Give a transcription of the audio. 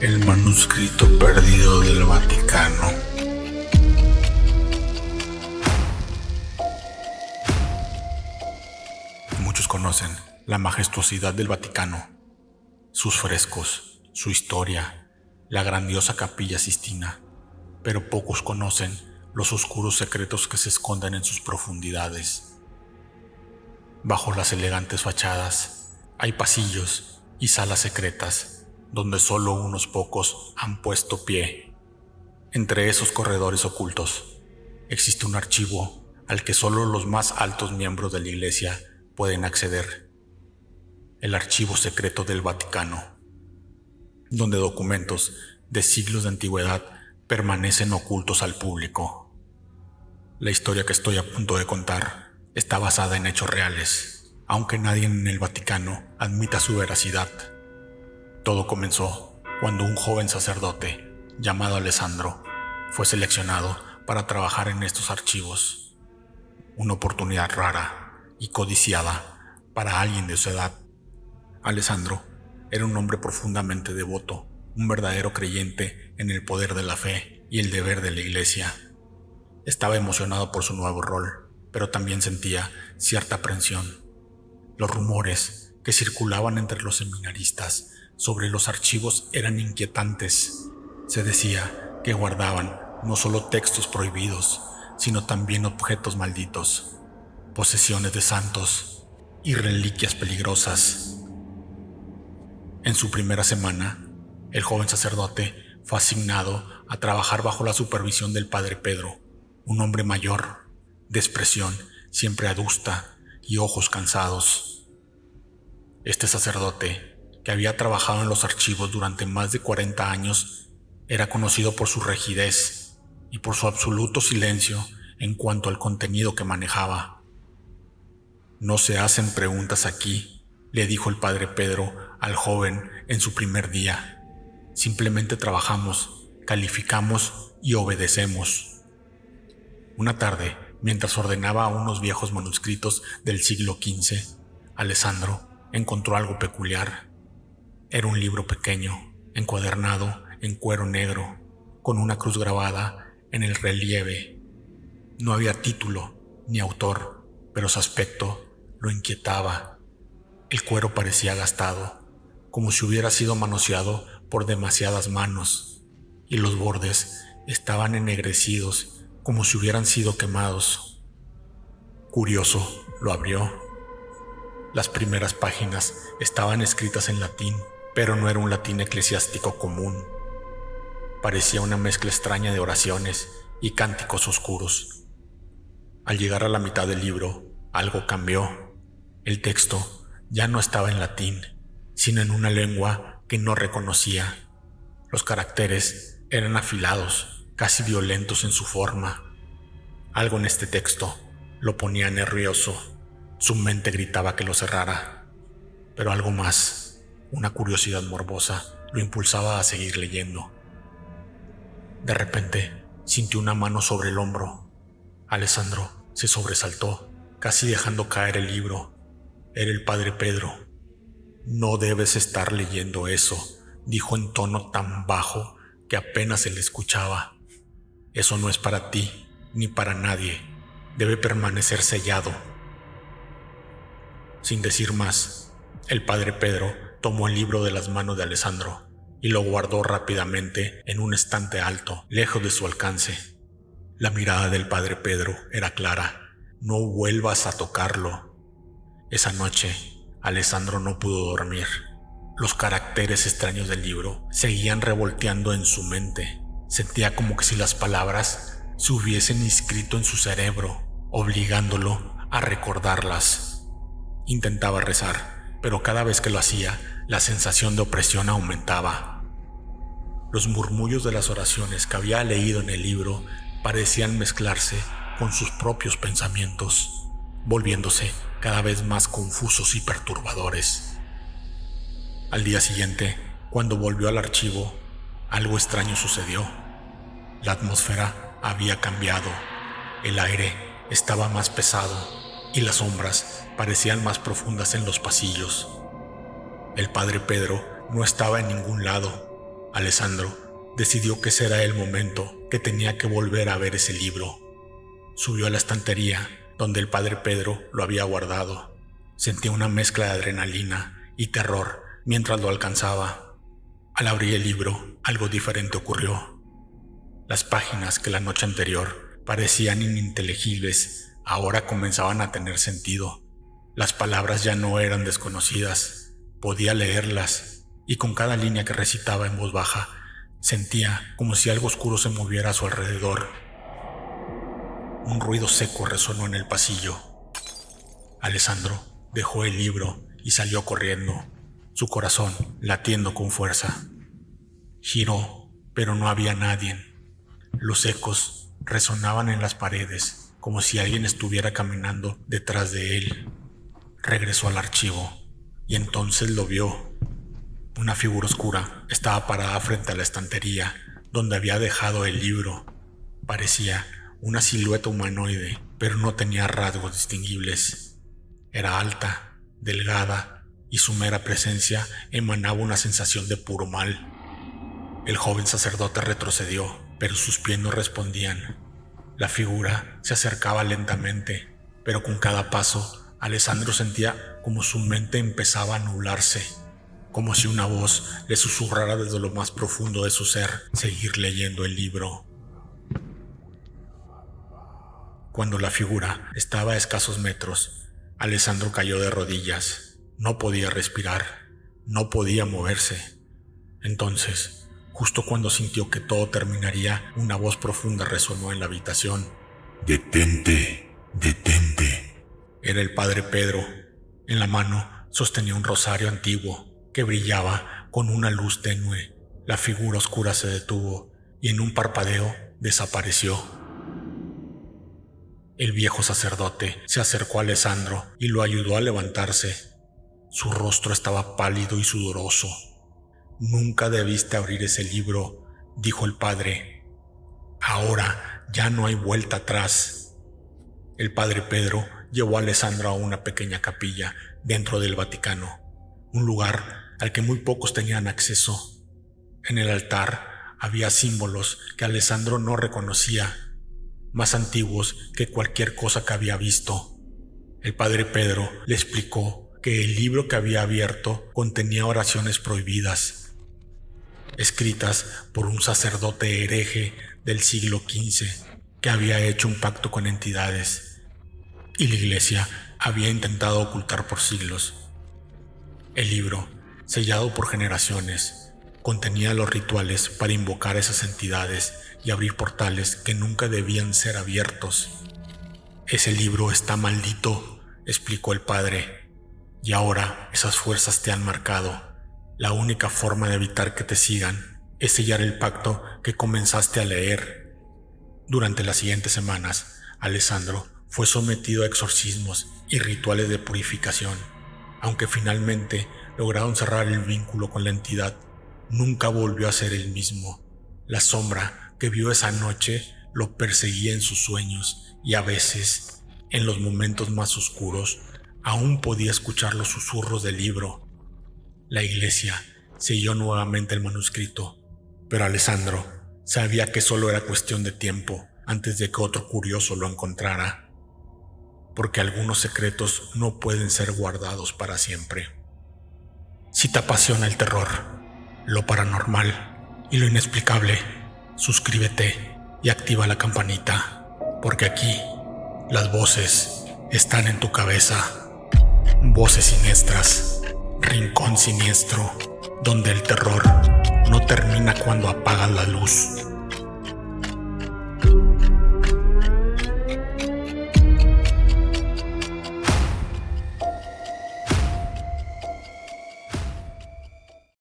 El manuscrito perdido del Vaticano. Muchos conocen la majestuosidad del Vaticano, sus frescos, su historia, la grandiosa Capilla Sistina, pero pocos conocen los oscuros secretos que se esconden en sus profundidades. Bajo las elegantes fachadas hay pasillos y salas secretas donde solo unos pocos han puesto pie. Entre esos corredores ocultos existe un archivo al que solo los más altos miembros de la Iglesia pueden acceder. El archivo secreto del Vaticano, donde documentos de siglos de antigüedad permanecen ocultos al público. La historia que estoy a punto de contar está basada en hechos reales, aunque nadie en el Vaticano admita su veracidad. Todo comenzó cuando un joven sacerdote llamado Alessandro fue seleccionado para trabajar en estos archivos. Una oportunidad rara y codiciada para alguien de su edad. Alessandro era un hombre profundamente devoto, un verdadero creyente en el poder de la fe y el deber de la Iglesia. Estaba emocionado por su nuevo rol, pero también sentía cierta aprensión. Los rumores que circulaban entre los seminaristas sobre los archivos eran inquietantes. Se decía que guardaban no solo textos prohibidos, sino también objetos malditos, posesiones de santos y reliquias peligrosas. En su primera semana, el joven sacerdote fue asignado a trabajar bajo la supervisión del padre Pedro, un hombre mayor, de expresión siempre adusta y ojos cansados. Este sacerdote, que había trabajado en los archivos durante más de 40 años, era conocido por su rigidez y por su absoluto silencio en cuanto al contenido que manejaba. «No se hacen preguntas aquí», le dijo el padre Pedro al joven en su primer día. «Simplemente trabajamos, calificamos y obedecemos». Una tarde, mientras ordenaba unos viejos manuscritos del siglo XV, Alessandro encontró algo peculiar. Era un libro pequeño, encuadernado en cuero negro, con una cruz grabada en el relieve. No había título ni autor, pero su aspecto lo inquietaba. El cuero parecía gastado, como si hubiera sido manoseado por demasiadas manos, y los bordes estaban ennegrecidos, como si hubieran sido quemados. Curioso, lo abrió. Las primeras páginas estaban escritas en latín, pero no era un latín eclesiástico común. Parecía una mezcla extraña de oraciones y cánticos oscuros. Al llegar a la mitad del libro, algo cambió. El texto ya no estaba en latín, sino en una lengua que no reconocía. Los caracteres eran afilados, casi violentos en su forma. Algo en este texto lo ponía nervioso. Su mente gritaba que lo cerrara, pero algo más, una curiosidad morbosa, lo impulsaba a seguir leyendo. De repente, sintió una mano sobre el hombro. Alessandro se sobresaltó, casi dejando caer el libro. Era el padre Pedro. «No debes estar leyendo eso», dijo en tono tan bajo que apenas se le escuchaba. «Eso no es para ti, ni para nadie. Debe permanecer sellado». Sin decir más, el padre Pedro tomó el libro de las manos de Alessandro y lo guardó rápidamente en un estante alto, lejos de su alcance. La mirada del padre Pedro era clara. «No vuelvas a tocarlo». Esa noche, Alessandro no pudo dormir. Los caracteres extraños del libro seguían revolteando en su mente. Sentía como que si las palabras se hubiesen inscrito en su cerebro, obligándolo a recordarlas. Intentaba rezar, pero cada vez que lo hacía, la sensación de opresión aumentaba. Los murmullos de las oraciones que había leído en el libro parecían mezclarse con sus propios pensamientos, volviéndose cada vez más confusos y perturbadores. Al día siguiente, cuando volvió al archivo, algo extraño sucedió. La atmósfera había cambiado. El aire estaba más pesado y las sombras parecían más profundas en los pasillos. El padre Pedro no estaba en ningún lado. Alessandro decidió que ese era el momento, que tenía que volver a ver ese libro. Subió a la estantería donde el padre Pedro lo había guardado. Sentía una mezcla de adrenalina y terror mientras lo alcanzaba. Al abrir el libro, algo diferente ocurrió. Las páginas que la noche anterior parecían ininteligibles, ahora comenzaban a tener sentido. Las palabras ya no eran desconocidas, podía leerlas, y con cada línea que recitaba en voz baja, sentía como si algo oscuro se moviera a su alrededor. Un ruido seco resonó en el pasillo. Alessandro dejó el libro y salió corriendo, su corazón latiendo con fuerza. Giró, pero no había nadie. Los ecos resonaban en las paredes, como si alguien estuviera caminando detrás de él. Regresó al archivo y entonces lo vio. Una figura oscura estaba parada frente a la estantería donde había dejado el libro. Parecía una silueta humanoide, pero no tenía rasgos distinguibles. Era alta, delgada, y su mera presencia emanaba una sensación de puro mal. El joven sacerdote retrocedió, pero sus pies no respondían. La figura se acercaba lentamente, pero con cada paso, Alessandro sentía como su mente empezaba a nublarse, como si una voz le susurrara desde lo más profundo de su ser seguir leyendo el libro. Cuando la figura estaba a escasos metros, Alessandro cayó de rodillas. No podía respirar, no podía moverse. Entonces, justo cuando sintió que todo terminaría, una voz profunda resonó en la habitación. «Detente, detente». Era el padre Pedro. En la mano sostenía un rosario antiguo que brillaba con una luz tenue. La figura oscura se detuvo y en un parpadeo desapareció. El viejo sacerdote se acercó a Alessandro y lo ayudó a levantarse. Su rostro estaba pálido y sudoroso. «Nunca debiste abrir ese libro», dijo el padre. «Ahora ya no hay vuelta atrás». El padre Pedro llevó a Alessandro a una pequeña capilla dentro del Vaticano, un lugar al que muy pocos tenían acceso. En el altar había símbolos que Alessandro no reconocía, más antiguos que cualquier cosa que había visto. El padre Pedro le explicó que el libro que había abierto contenía oraciones prohibidas, escritas por un sacerdote hereje del siglo XV que había hecho un pacto con entidades, y la iglesia había intentado ocultar por siglos. El libro, sellado por generaciones, contenía los rituales para invocar a esas entidades y abrir portales que nunca debían ser abiertos. «Ese libro está maldito», explicó el padre. «Y ahora esas fuerzas te han marcado. La única forma de evitar que te sigan es sellar el pacto que comenzaste a leer». Durante las siguientes semanas, Alessandro fue sometido a exorcismos y rituales de purificación. Aunque finalmente lograron cerrar el vínculo con la entidad, nunca volvió a ser el mismo. La sombra que vio esa noche lo perseguía en sus sueños y a veces, en los momentos más oscuros, aún podía escuchar los susurros del libro. La iglesia selló nuevamente el manuscrito, pero Alessandro sabía que solo era cuestión de tiempo antes de que otro curioso lo encontrara, porque algunos secretos no pueden ser guardados para siempre. Si te apasiona el terror, lo paranormal y lo inexplicable, suscríbete y activa la campanita, porque aquí las voces están en tu cabeza. Voces siniestras, rincón siniestro, donde el terror no termina cuando apagas la luz.